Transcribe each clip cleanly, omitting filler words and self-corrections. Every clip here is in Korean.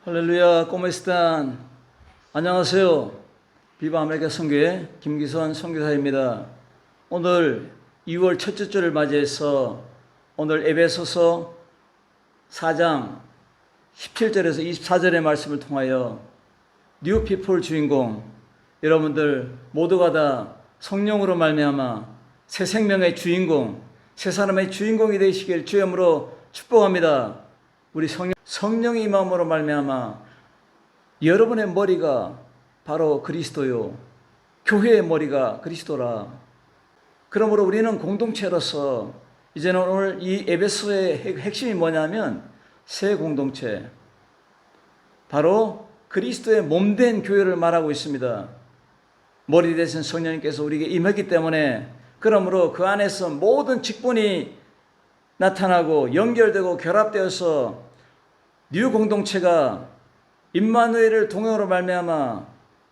할렐루야, 꼬메스탄. 안녕하세요. 비바 아메리카 선교회 김기선 선교사입니다. 오늘 2월 첫째 주를 맞이해서 오늘 에베소서 4장 17절에서 24절의 말씀을 통하여 뉴 피플 주인공, 여러분들 모두가 다 성령으로 말미암아 새 생명의 주인공, 새 사람의 주인공이 되시길 주님으로 축복합니다. 우리 성령의 임함으로 말미암아 여러분의 머리가 바로 그리스도요, 교회의 머리가 그리스도라. 그러므로 우리는 공동체로서 이제는 오늘 이 에베소의 핵심이 뭐냐면 새 공동체, 바로 그리스도의 몸된 교회를 말하고 있습니다. 머리 되신 성령님께서 우리에게 임했기 때문에, 그러므로 그 안에서 모든 직분이 나타나고 연결되고 결합되어서 뉴 공동체가 임마누엘을 동행으로 말미암아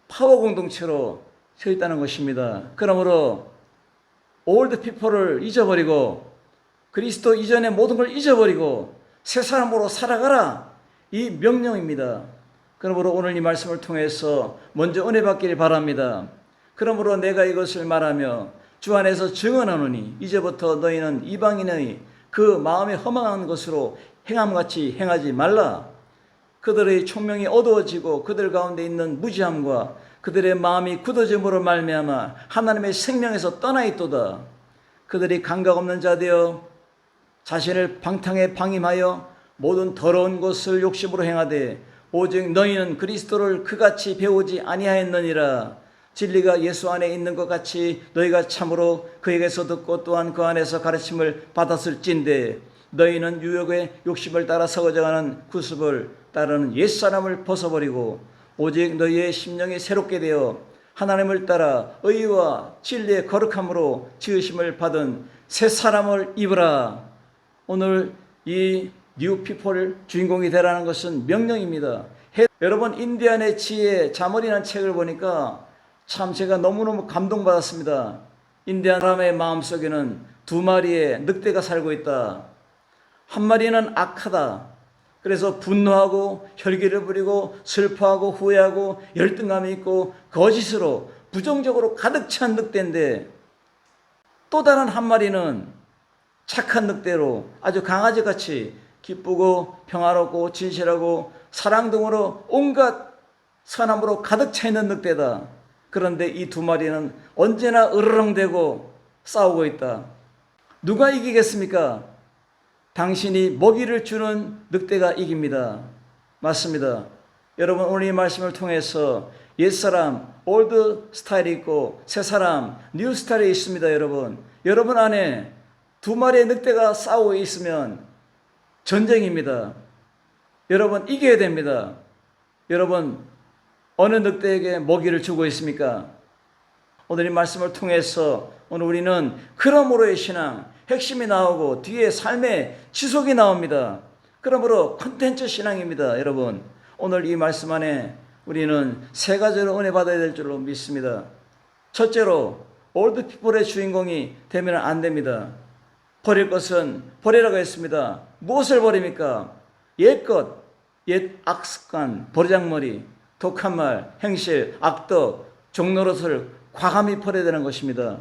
파워 공동체로 서 있다는 것입니다. 그러므로 올드 피플을 잊어버리고 그리스도 이전의 모든 걸 잊어버리고 새 사람으로 살아가라, 이 명령입니다. 그러므로 오늘 이 말씀을 통해서 먼저 은혜 받기를 바랍니다. 그러므로 내가 이것을 말하며 주 안에서 증언하노니 이제부터 너희는 이방인의 그 마음에 허망한 것으로 행함같이 행하지 말라. 그들의 총명이 어두워지고 그들 가운데 있는 무지함과 그들의 마음이 굳어짐으로 말미암아 하나님의 생명에서 떠나 있도다. 그들이 감각 없는 자 되어 자신을 방탕에 방임하여 모든 더러운 것을 욕심으로 행하되 오직 너희는 그리스도를 그같이 배우지 아니하였느니라. 진리가 예수 안에 있는 것 같이 너희가 참으로 그에게서 듣고 또한 그 안에서 가르침을 받았을진대 너희는 유혹의 욕심을 따라 서거져가는 구습을 따르는 옛사람을 벗어버리고 오직 너희의 심령이 새롭게 되어 하나님을 따라 의와 진리의 거룩함으로 지으심을 받은 새 사람을 입으라. 오늘 이 뉴 피플 주인공이 되라는 것은 명령입니다. 여러분, 인디안의 지혜 자문이라는 책을 보니까 참 제가 너무너무 감동받았습니다. 인디안 사람의 마음속에는 두 마리의 늑대가 살고 있다. 한 마리는 악하다. 그래서 분노하고 혈기를 부리고 슬퍼하고 후회하고 열등감이 있고 거짓으로 부정적으로 가득 찬 늑대인데, 또 다른 한 마리는 착한 늑대로 아주 강아지같이 기쁘고 평화롭고 진실하고 사랑 등으로 온갖 선함으로 가득 차 있는 늑대다. 그런데 이 두 마리는 언제나 으르렁대고 싸우고 있다. 누가 이기겠습니까? 당신이 먹이를 주는 늑대가 이깁니다. 맞습니다. 여러분, 오늘 이 말씀을 통해서 옛사람 올드 스타일이 있고 새사람 뉴 스타일이 있습니다. 여러분 안에 두 마리의 늑대가 싸우고 있으면 전쟁입니다. 여러분, 이겨야 됩니다. 여러분, 어느 늑대에게 먹이를 주고 있습니까? 오늘 이 말씀을 통해서 오늘 우리는 그러므로의 신앙 핵심이 나오고 뒤에 삶의 지속이 나옵니다. 그러므로 콘텐츠 신앙입니다. 여러분, 오늘 이 말씀 안에 우리는 세 가지로 은혜 받아야 될 줄로 믿습니다. 첫째로, 올드 피플의 주인공이 되면 안 됩니다. 버릴 것은 버리라고 했습니다. 무엇을 버립니까? 옛것, 옛 악습관, 버르장머리, 독한 말, 행실, 악덕, 종노릇을 과감히 버려야 되는 것입니다.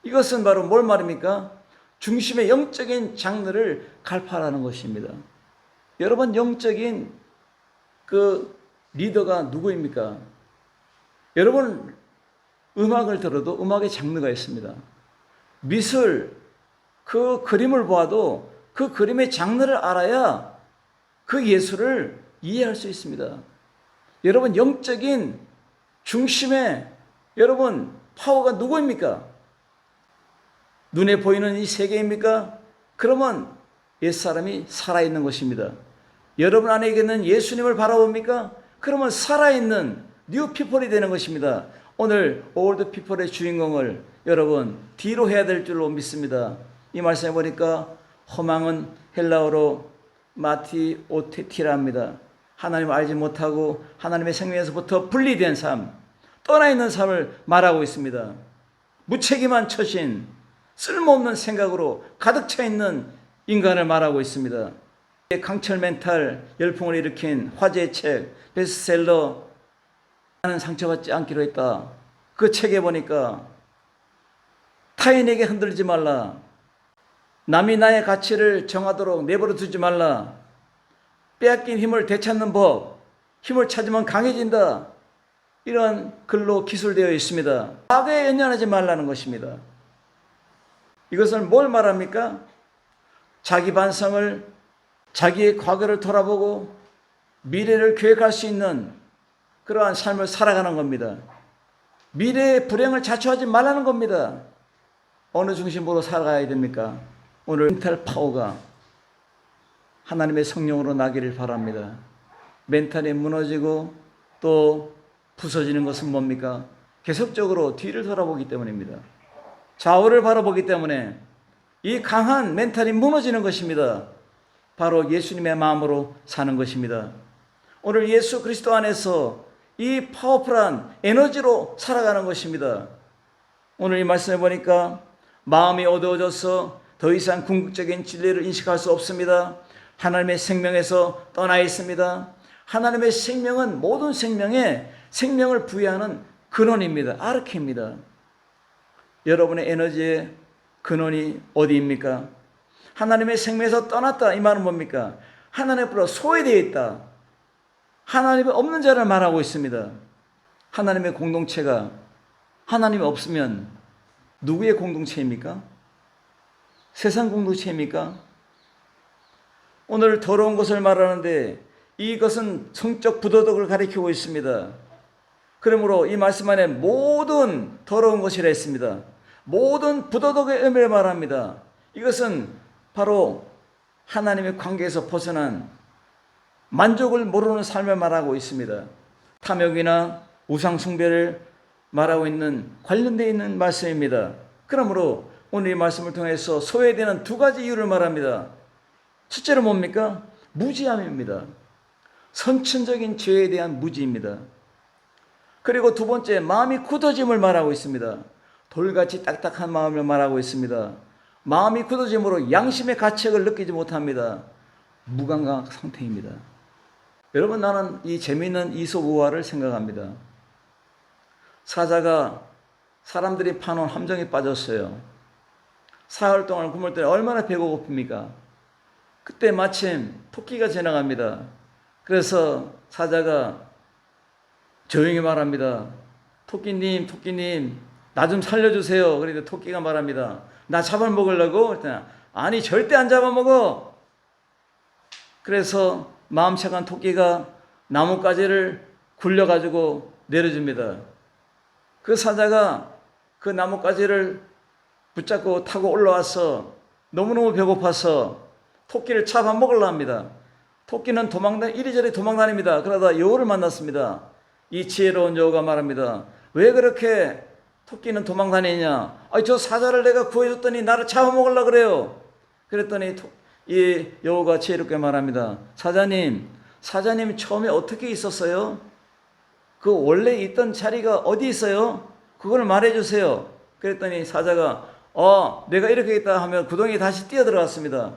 이것은 바로 뭘 말입니까? 중심의 영적인 장르를 갈파하라는 것입니다. 여러분, 영적인 그 리더가 누구입니까? 여러분, 음악을 들어도 음악의 장르가 있습니다. 미술, 그 그림을 보아도 그 그림의 장르를 알아야 그 예술을 이해할 수 있습니다. 여러분, 영적인 중심의 여러분 파워가 누구입니까? 눈에 보이는 이 세계입니까? 그러면 옛사람이 살아있는 것입니다. 여러분 안에 있는 예수님을 바라봅니까? 그러면 살아있는 뉴 피플이 되는 것입니다. 오늘 올드 피플의 주인공을 여러분 뒤로 해야 될 줄로 믿습니다. 이 말씀해 보니까 허망은 헬라어로 마티오테티랍니다. 하나님을 알지 못하고 하나님의 생명에서부터 분리된 삶, 떠나 있는 삶을 말하고 있습니다. 무책임한 처신, 쓸모없는 생각으로 가득 차 있는 인간을 말하고 있습니다. 강철 멘탈 열풍을 일으킨 화제의 책 베스트셀러 나는 상처받지 않기로 했다. 그 책에 보니까 타인에게 흔들리지 말라. 남이 나의 가치를 정하도록 내버려 두지 말라. 빼앗긴 힘을 되찾는 법. 힘을 찾으면 강해진다. 이런 글로 기술되어 있습니다. 과거에 연연하지 말라는 것입니다. 이것을 뭘 말합니까? 자기 반성을, 자기의 과거를 돌아보고 미래를 계획할 수 있는 그러한 삶을 살아가는 겁니다. 미래의 불행을 자초하지 말라는 겁니다. 어느 중심으로 살아가야 됩니까? 오늘 멘탈 파워가 하나님의 성령으로 나기를 바랍니다. 멘탈이 무너지고 또 부서지는 것은 뭡니까? 계속적으로 뒤를 돌아보기 때문입니다. 좌우를 바라보기 때문에 이 강한 멘탈이 무너지는 것입니다. 바로 예수님의 마음으로 사는 것입니다. 오늘 예수 그리스도 안에서 이 파워풀한 에너지로 살아가는 것입니다. 오늘 이 말씀을 보니까 마음이 어두워져서 더 이상 궁극적인 진리를 인식할 수 없습니다. 하나님의 생명에서 떠나 있습니다. 하나님의 생명은 모든 생명에 생명을 부여하는 근원입니다. 아르케입니다. 여러분의 에너지의 근원이 어디입니까? 하나님의 생명에서 떠났다. 이 말은 뭡니까? 하나님 앞으로 소외되어 있다. 하나님이 없는 자를 말하고 있습니다. 하나님의 공동체가 하나님이 없으면 누구의 공동체입니까? 세상 공동체입니까? 오늘 더러운 것을 말하는데 이것은 성적 부도덕을 가리키고 있습니다. 그러므로 이 말씀 안에 모든 더러운 것이라 했습니다. 모든 부도덕의 의미를 말합니다. 이것은 바로 하나님의 관계에서 벗어난 만족을 모르는 삶을 말하고 있습니다. 탐욕이나 우상숭배를 말하고 있는 관련되어 있는 말씀입니다. 그러므로 오늘 이 말씀을 통해서 소외되는 두 가지 이유를 말합니다. 첫째로 뭡니까? 무지함입니다. 선천적인 죄에 대한 무지입니다. 그리고 두 번째, 마음이 굳어짐을 말하고 있습니다. 돌같이 딱딱한 마음을 말하고 있습니다. 마음이 굳어짐으로 양심의 가책을 느끼지 못합니다. 무감각 상태입니다. 여러분, 나는 이 재미있는 이솝 우화를 생각합니다. 사자가 사람들이 파놓은 함정에 빠졌어요. 사흘 동안 굶을 때 얼마나 배가 고픕니까? 그때 마침 토끼가 지나갑니다. 그래서 사자가 조용히 말합니다. 토끼님, 토끼님, 나 좀 살려주세요. 그런데 토끼가 말합니다. 나 잡아먹으려고? 그랬더니 아니, 절대 안 잡아먹어. 그래서 마음 착한 토끼가 나뭇가지를 굴려가지고 내려줍니다. 그 사자가 그 나뭇가지를 붙잡고 타고 올라와서 너무너무 배고파서 토끼를 잡아먹으려 합니다. 토끼는 이리저리 도망다닙니다. 그러다 여우를 만났습니다. 이 지혜로운 여우가 말합니다. 왜 그렇게 토끼는 도망다니냐? 저 사자를 내가 구해줬더니 나를 잡아먹으려고 그래요. 그랬더니 이 여우가 지혜롭게 말합니다. 사자님 처음에 어떻게 있었어요? 그 원래 있던 자리가 어디 있어요? 그걸 말해주세요. 그랬더니 사자가 내가 이렇게 있다 하면 구덩이에 다시 뛰어들어갔습니다.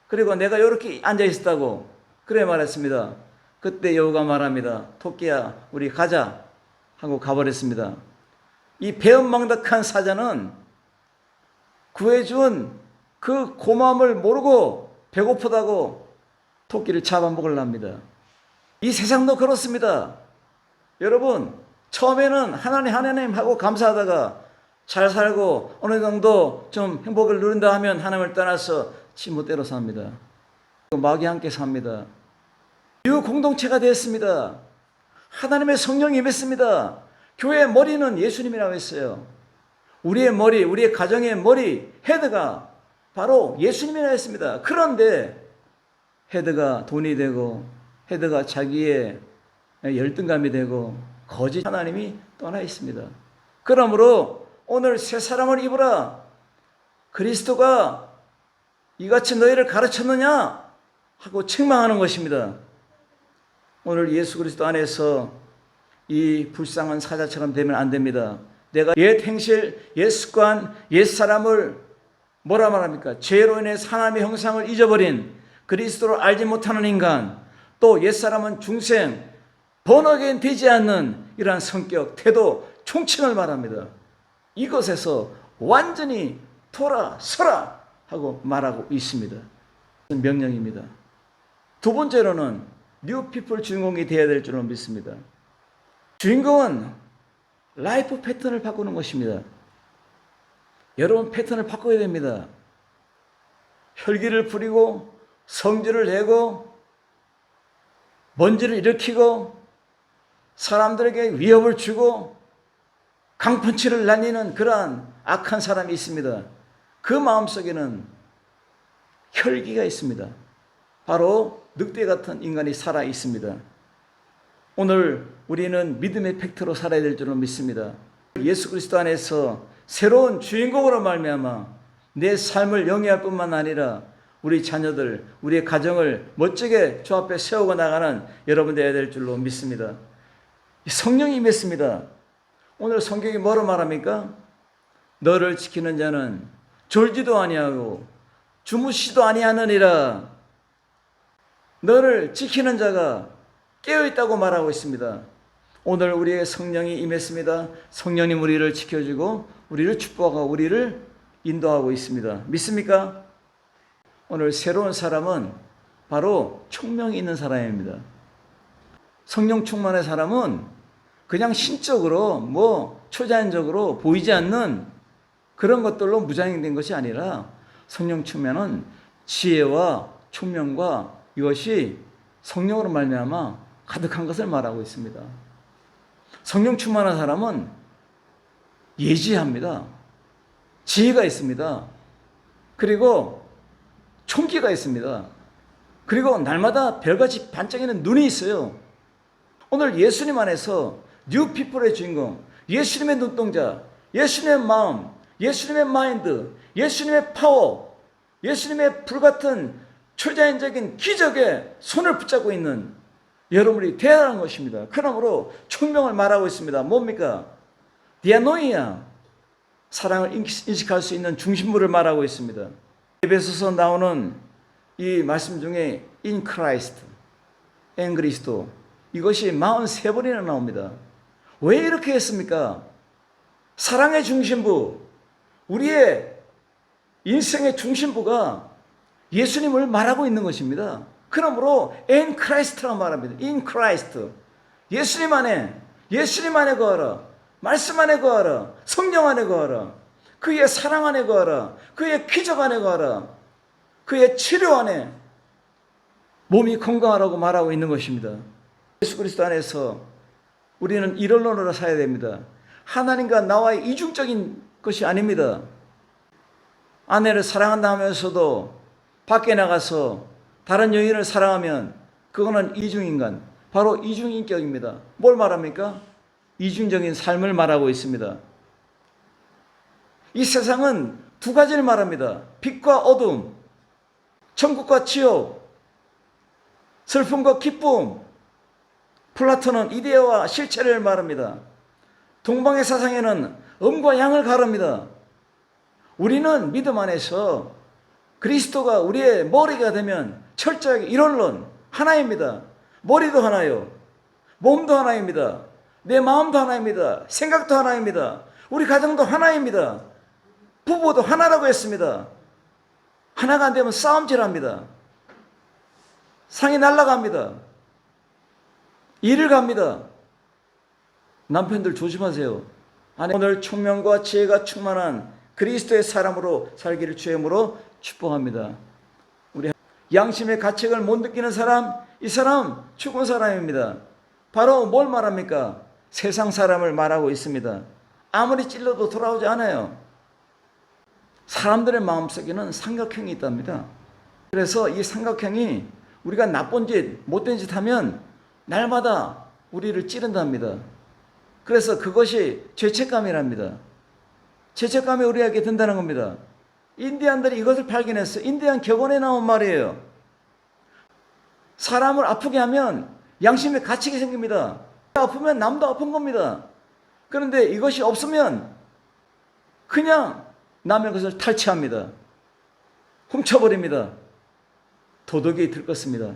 그리고 내가 이렇게 앉아있었다고 그래 말했습니다. 그때 여우가 말합니다. 토끼야, 우리 가자 하고 가버렸습니다. 이 배은망덕한 사자는 구해준 그 고마움을 모르고 배고프다고 토끼를 잡아먹으려 합니다. 이 세상도 그렇습니다. 여러분, 처음에는 하나님 하고 감사하다가 잘 살고 어느 정도 좀 행복을 누린다 하면 하나님을 떠나서 지멋대로 삽니다. 마귀와 함께 삽니다. 이 공동체가 되었습니다. 하나님의 성령이 임했습니다. 교회의 머리는 예수님이라고 했어요. 우리의 머리, 우리의 가정의 머리, 헤드가 바로 예수님이라고 했습니다. 그런데 헤드가 돈이 되고 헤드가 자기의 열등감이 되고 거짓 하나님이 떠나 있습니다. 그러므로 오늘 새 사람을 입으라. 그리스도가 이같이 너희를 가르쳤느냐? 하고 책망하는 것입니다. 오늘 예수 그리스도 안에서 이 불쌍한 사자처럼 되면 안 됩니다. 내가 옛 행실, 옛 습관, 옛 사람을 뭐라 말합니까? 죄로 인해 하나님의 형상을 잊어버린 그리스도를 알지 못하는 인간, 또 옛사람은 중생, 번역엔 되지 않는 이러한 성격, 태도, 총칭을 말합니다. 이것에서 완전히 돌아서라 하고 말하고 있습니다. 명령입니다. 두 번째로는 뉴피플 주인공이 되어야 될 줄로 믿습니다. 주인공은 라이프 패턴을 바꾸는 것입니다. 여러분 패턴을 바꿔야 됩니다. 혈기를 부리고 성질을 내고 먼지를 일으키고 사람들에게 위협을 주고 강펀치를 날리는 그러한 악한 사람이 있습니다. 그 마음속에는 혈기가 있습니다. 바로 늑대 같은 인간이 살아 있습니다. 오늘 우리는 믿음의 팩트로 살아야 될 줄로 믿습니다. 예수 그리스도 안에서 새로운 주인공으로 말미암아 내 삶을 영위할 뿐만 아니라 우리 자녀들, 우리의 가정을 멋지게 주 앞에 세우고 나가는 여러분 되어야 될 줄로 믿습니다. 성령이 임했습니다. 오늘 성경이 뭐로 말합니까? 너를 지키는 자는 졸지도 아니하고 주무시도 아니하느니라. 너를 지키는 자가 깨어있다고 말하고 있습니다. 오늘 우리의 성령이 임했습니다. 성령님 우리를 지켜주고 우리를 축복하고 우리를 인도하고 있습니다. 믿습니까? 오늘 새로운 사람은 바로 총명이 있는 사람입니다. 성령 충만의 사람은 그냥 신적으로 초자연적으로 보이지 않는 그런 것들로 무장된 것이 아니라 성령 충만은 지혜와 총명과 이것이 성령으로 말미암아 가득한 것을 말하고 있습니다. 성령 충만한 사람은 예지합니다. 지혜가 있습니다. 그리고 총기가 있습니다. 그리고 날마다 별같이 반짝이는 눈이 있어요. 오늘 예수님 안에서 뉴피플의 주인공, 예수님의 눈동자, 예수님의 마음, 예수님의 마인드, 예수님의 파워, 예수님의 불같은 초자연적인 기적에 손을 붙잡고 있는 여러분이 대단한 것입니다. 그러므로 총명을 말하고 있습니다. 뭡니까? 디아노이아, 사랑을 인식할 수 있는 중심부를 말하고 있습니다. 에베소서 나오는 이 말씀 중에 in Christ, en 그리스도, 이것이 43번이나 나옵니다. 왜 이렇게 했습니까? 사랑의 중심부, 우리의 인생의 중심부가 예수님을 말하고 있는 것입니다. 그러므로 in Christ라고 말합니다. in Christ. 예수님 안에 거하라. 말씀 안에 거하라. 성령 안에 거하라. 그의 사랑 안에 거하라. 그의 기적 안에 거하라. 그의 치료 안에 몸이 건강하라고 말하고 있는 것입니다. 예수 그리스도 안에서 우리는 일원론으로 살아야 됩니다. 하나님과 나와의 이중적인 것이 아닙니다. 아내를 사랑한다 하면서도 밖에 나가서 다른 여인을 사랑하면 그거는 이중인간, 바로 이중인격입니다. 뭘 말합니까? 이중적인 삶을 말하고 있습니다. 이 세상은 두 가지를 말합니다. 빛과 어둠, 천국과 지옥, 슬픔과 기쁨. 플라톤은 이데아와 실체를 말합니다. 동방의 사상에는 음과 양을 가릅니다. 우리는 믿음 안에서 그리스도가 우리의 머리가 되면 철저하게 일원론 하나입니다. 머리도 하나요. 몸도 하나입니다. 내 마음도 하나입니다. 생각도 하나입니다. 우리 가정도 하나입니다. 부부도 하나라고 했습니다. 하나가 안 되면 싸움질합니다. 상이 날아갑니다. 일을 갑니다. 남편들 조심하세요. 오늘 총명과 지혜가 충만한 그리스도의 사람으로 살기를 주의 이름으로 축복합니다. 우리 양심의 가책을 못 느끼는 사람, 이 사람 죽은 사람입니다. 바로 뭘 말합니까? 세상 사람을 말하고 있습니다. 아무리 찔러도 돌아오지 않아요. 사람들의 마음속에는 삼각형이 있답니다. 그래서 이 삼각형이 우리가 나쁜 짓, 못된 짓 하면 날마다 우리를 찌른답니다. 그래서 그것이 죄책감이랍니다. 죄책감이 우리에게 든다는 겁니다. 인디안들이 이것을 발견했어요. 인디안 격언에 나온 말이에요. 사람을 아프게 하면 양심에 갇히게 생깁니다. 아프면 남도 아픈 겁니다. 그런데 이것이 없으면 그냥 남의 것을 탈취합니다. 훔쳐버립니다. 도덕이 들끓습니다.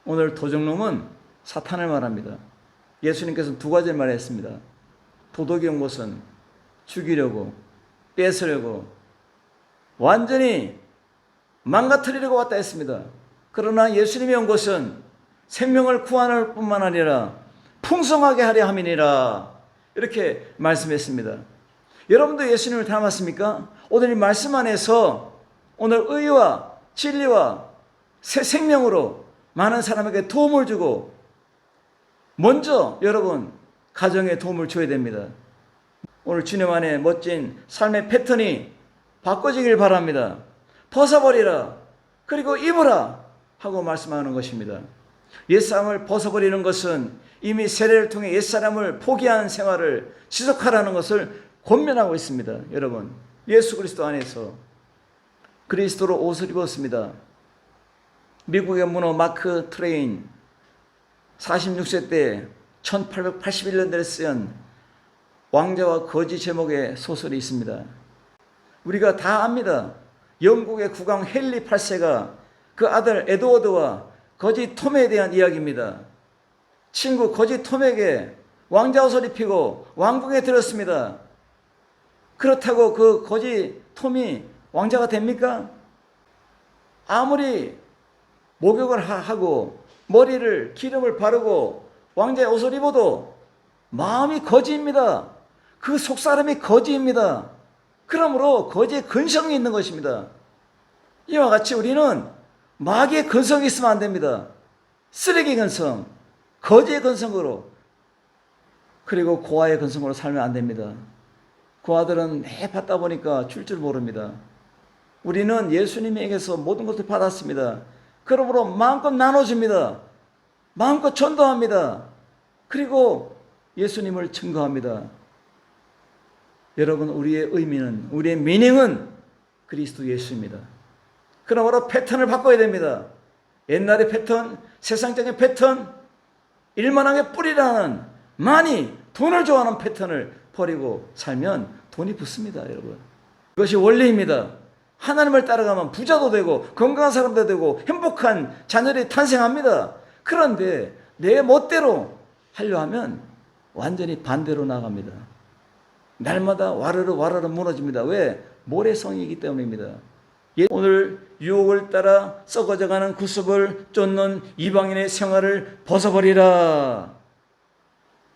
오늘 도적놈은 사탄을 말합니다. 예수님께서는 두 가지를 말했습니다. 도덕이 온 것은 죽이려고, 뺏으려고, 완전히 망가뜨리려고 왔다 했습니다. 그러나 예수님이 온 것은 생명을 구하는 뿐만 아니라 풍성하게 하려 함이니라, 이렇게 말씀했습니다. 여러분도 예수님을 닮았습니까? 오늘 이 말씀 안에서 오늘 의와 진리와 새 생명으로 많은 사람에게 도움을 주고, 먼저 여러분 가정에 도움을 줘야 됩니다. 오늘 주님 안에 멋진 삶의 패턴이 바꿔지길 바랍니다. 벗어버리라, 그리고 입으라 하고 말씀하는 것입니다. 옛사람을 벗어버리는 것은 이미 세례를 통해 옛사람을 포기한 생활을 지속하라는 것을 권면하고 있습니다. 여러분, 예수 그리스도 안에서 그리스도로 옷을 입었습니다. 미국의 문호 마크 트웨인 46세 때 1881년대에 쓰인 왕자와 거지 제목의 소설이 있습니다. 우리가 다 압니다. 영국의 국왕 헨리 8세가 그 아들 에드워드와 거지 톰에 대한 이야기입니다. 친구 거지 톰에게 왕자 옷을 입히고 왕궁에 들었습니다. 그렇다고 그 거지 톰이 왕자가 됩니까? 아무리 목욕을 하고 머리를 기름을 바르고 왕자의 옷을 입어도 마음이 거지입니다. 그 속사람이 거지입니다. 그러므로 거지의 근성이 있는 것입니다. 이와 같이 우리는 마귀의 근성이 있으면 안 됩니다. 쓰레기 근성, 거지의 근성으로, 그리고 고아의 근성으로 살면 안 됩니다. 고아들은 매 받다 보니까 줄 줄 모릅니다. 우리는 예수님에게서 모든 것을 받았습니다. 그러므로 마음껏 나눠줍니다. 마음껏 전도합니다. 그리고 예수님을 증거합니다. 여러분, 우리의 의미는, 우리의 미닝은 그리스도 예수입니다. 그러므로 패턴을 바꿔야 됩니다. 옛날의 패턴, 세상적인 패턴, 일만하게 뿌리라는, 많이 돈을 좋아하는 패턴을 버리고 살면 돈이 붙습니다. 여러분, 그것이 원리입니다. 하나님을 따라가면 부자도 되고 건강한 사람도 되고 행복한 자녀들이 탄생합니다. 그런데 내 멋대로 하려 하면 완전히 반대로 나갑니다. 날마다 와르르 와르르 무너집니다. 왜? 모래성이기 때문입니다. 오늘 유혹을 따라 썩어져가는 구습을 쫓는 이방인의 생활을 벗어버리라.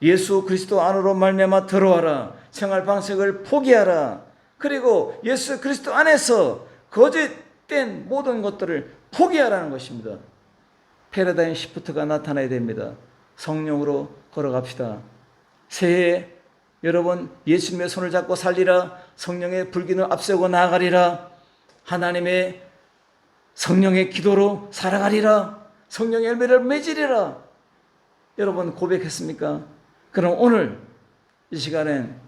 예수 그리스도 안으로 말미암아 들어와라. 생활 방식을 포기하라. 그리고 예수 그리스도 안에서 거짓된 모든 것들을 포기하라는 것입니다. 패러다임 시프트가 나타나야 됩니다. 성령으로 걸어갑시다. 새해 여러분, 예수님의 손을 잡고 살리라. 성령의 불기를 앞세우고 나아가리라. 하나님의 성령의 기도로 살아가리라. 성령의 열매를 맺으리라. 여러분 고백했습니까? 그럼 오늘 이 시간엔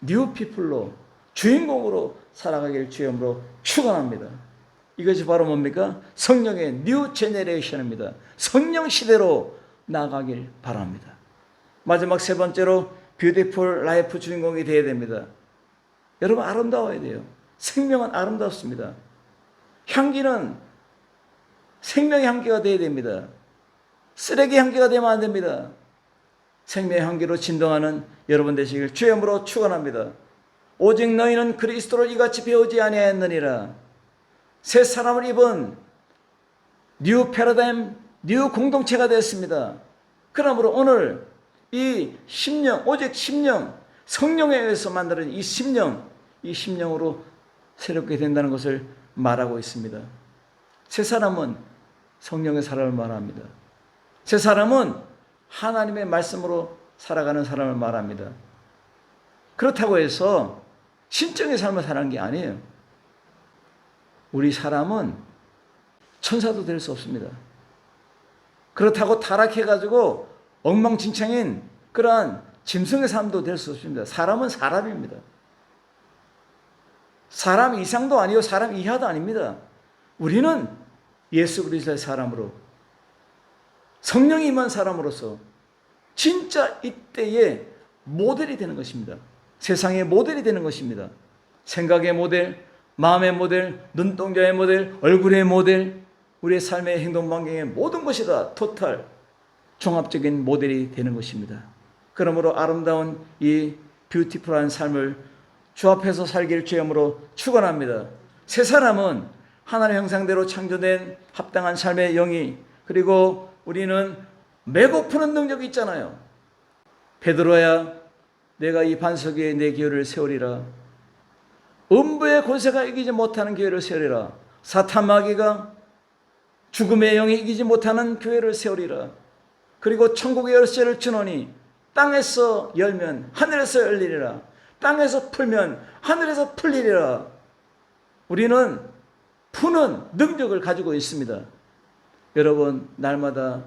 뉴 피플로, 주인공으로 살아가길 주님으로 축원합니다. 이것이 바로 뭡니까? 성령의 뉴 제너레이션입니다. 성령 시대로 나아가길 바랍니다. 마지막 세 번째로 뷰티풀 라이프 주인공이 되어야 됩니다. 여러분, 아름다워야 돼요. 생명은 아름답습니다. 향기는 생명의 향기가 되어야 됩니다. 쓰레기 향기가 되면 안 됩니다. 생명의 향기로 진동하는 여러분 되시길 주님으로 축원합니다. 오직 너희는 그리스도를 이같이 배우지 아니하였느니라. 새 사람을 입은 뉴 패러다임, 뉴 공동체가 되었습니다. 그러므로 오늘 이 심령, 오직 심령, 성령에 의해서 만드는 이 심령으로 새롭게 된다는 것을 말하고 있습니다. 새 사람은 성령의 사람을 말합니다. 새 사람은 하나님의 말씀으로 살아가는 사람을 말합니다. 그렇다고 해서 신적인 삶을 사는 게 아니에요. 우리 사람은 천사도 될 수 없습니다. 그렇다고 타락해가지고 엉망진창인 그러한 짐승의 삶도 될 수 없습니다. 사람은 사람입니다. 사람 이상도 아니고 사람 이하도 아닙니다. 우리는 예수 그리스도의 사람으로, 성령이 임한 사람으로서 진짜 이때의 모델이 되는 것입니다. 세상의 모델이 되는 것입니다. 생각의 모델, 마음의 모델, 눈동자의 모델, 얼굴의 모델, 우리의 삶의 행동 반경의 모든 것이 다 토탈 종합적인 모델이 되는 것입니다. 그러므로 아름다운 이 뷰티풀한 삶을 주 앞에서 살기를 주님으로 축원합니다. 새 사람은 하나님의 형상대로 창조된 합당한 삶의 영이, 그리고 우리는 메고 푸는 능력이 있잖아요. 베드로야, 내가 이 반석 위에 내 교회를 세우리라. 음부의 권세가 이기지 못하는 교회를 세우리라. 사탄 마귀가 죽음의 영이 이기지 못하는 교회를 세우리라. 그리고 천국의 열쇠를 주노니 땅에서 열면 하늘에서 열리리라. 땅에서 풀면 하늘에서 풀리리라. 우리는 푸는 능력을 가지고 있습니다. 여러분, 날마다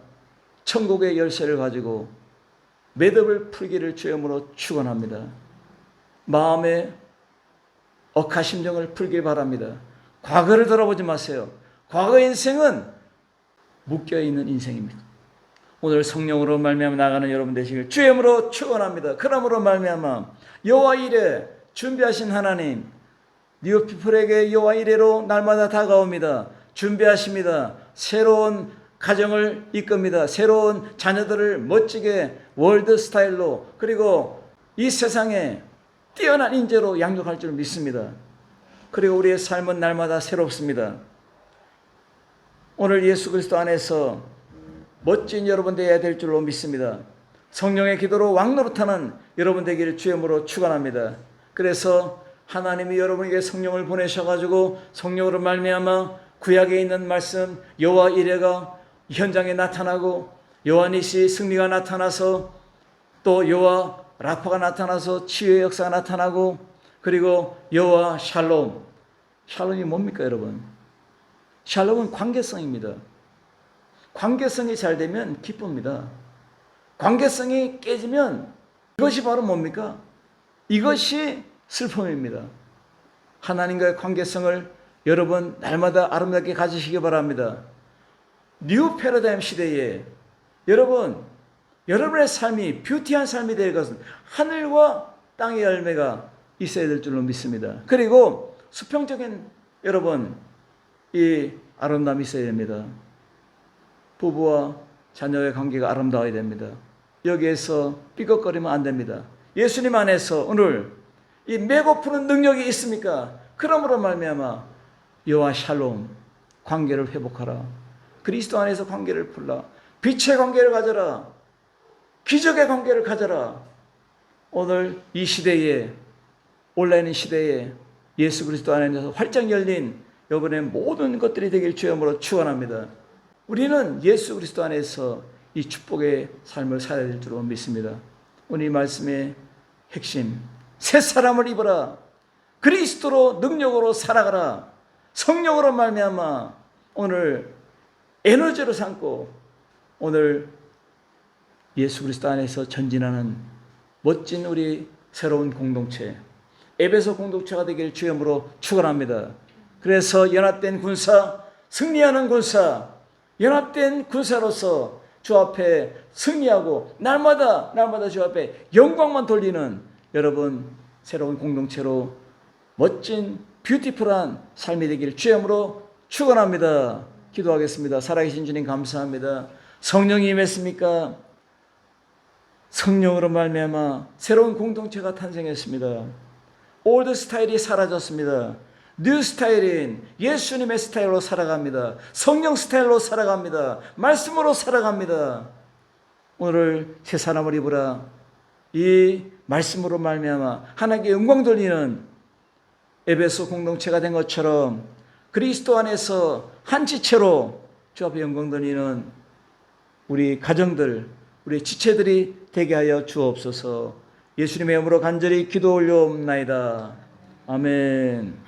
천국의 열쇠를 가지고 매듭을 풀기를 주님으로 축원합니다. 마음의 억하심정을 풀길 바랍니다. 과거를 돌아보지 마세요. 과거 인생은 묶여있는 인생입니다. 오늘 성령으로 말미암아 나가는 여러분 되시길 주님으로 축원합니다. 그러므로 말미암아 여호와 이레 준비하신 하나님, 뉴피플에게 여호와 이레로 날마다 다가옵니다. 준비하십니다. 새로운 가정을 이끕니다. 새로운 자녀들을 멋지게 월드 스타일로, 그리고 이 세상에 뛰어난 인재로 양육할 줄 믿습니다. 그리고 우리의 삶은 날마다 새롭습니다. 오늘 예수 그리스도 안에서 멋진 여러분 되어야 될 줄로 믿습니다. 성령의 기도로 왕노릇하는 여러분 되기를 주님으로 축원합니다. 그래서 하나님이 여러분에게 성령을 보내셔가지고 성령으로 말미암아 구약에 있는 말씀 여호와 이레가 현장에 나타나고, 여호와 니시 승리가 나타나서, 또 여호와 라파가 나타나서 치유의 역사가 나타나고, 그리고 여호와 샬롬. 샬롬이 뭡니까 여러분? 샬롬은 관계성입니다. 관계성이 잘 되면 기쁩니다. 관계성이 깨지면 이것이 바로 뭡니까? 이것이 슬픔입니다. 하나님과의 관계성을 여러분 날마다 아름답게 가지시기 바랍니다. 뉴 패러다임 시대에 여러분의 삶이 뷰티한 삶이 될 것은 하늘과 땅의 열매가 있어야 될 줄로 믿습니다. 그리고 수평적인 여러분 이 아름다움이 있어야 됩니다. 부부와 자녀의 관계가 아름다워야 됩니다. 여기에서 삐걱거리면 안 됩니다. 예수님 안에서 오늘 이 메고 푸는 능력이 있습니까? 그러므로 말미암아 여호와 샬롬, 관계를 회복하라. 그리스도 안에서 관계를 풀라. 빛의 관계를 가져라. 기적의 관계를 가져라. 오늘 이 시대에, 온라인 시대에 예수 그리스도 안에서 활짝 열린 여러분의 모든 것들이 되길 주님으로 축원합니다. 우리는 예수 그리스도 안에서 이 축복의 삶을 살아야 될 줄로 믿습니다. 오늘 이 말씀의 핵심, 새 사람을 입어라. 그리스도로 능력으로 살아가라. 성령으로 말미암아 오늘 에너지로 삼고 오늘 예수 그리스도 안에서 전진하는 멋진 우리 새로운 공동체, 에베소 공동체가 되길 주님으로 축원합니다. 그래서 연합된 군사, 승리하는 군사, 연합된 군사로서 주 앞에 승리하고 날마다 주 앞에 영광만 돌리는 여러분 새로운 공동체로 멋진 뷰티풀한 삶이 되기를 주님으로 축원합니다. 기도하겠습니다. 살아계신 주님 감사합니다. 성령이 임했습니까? 성령으로 말미암아 새로운 공동체가 탄생했습니다. 올드 스타일이 사라졌습니다. 뉴 스타일인 예수님의 스타일로 살아갑니다. 성령 스타일로 살아갑니다. 말씀으로 살아갑니다. 오늘 새 사람을 입으라. 이 말씀으로 말미암아 하나님께 영광 돌리는 에베소 공동체가 된 것처럼 그리스도 안에서 한 지체로 주 앞에 영광 돌리는 우리 가정들, 우리 지체들이 되게 하여 주옵소서. 예수님의 이름으로 간절히 기도 올려옵나이다. 아멘.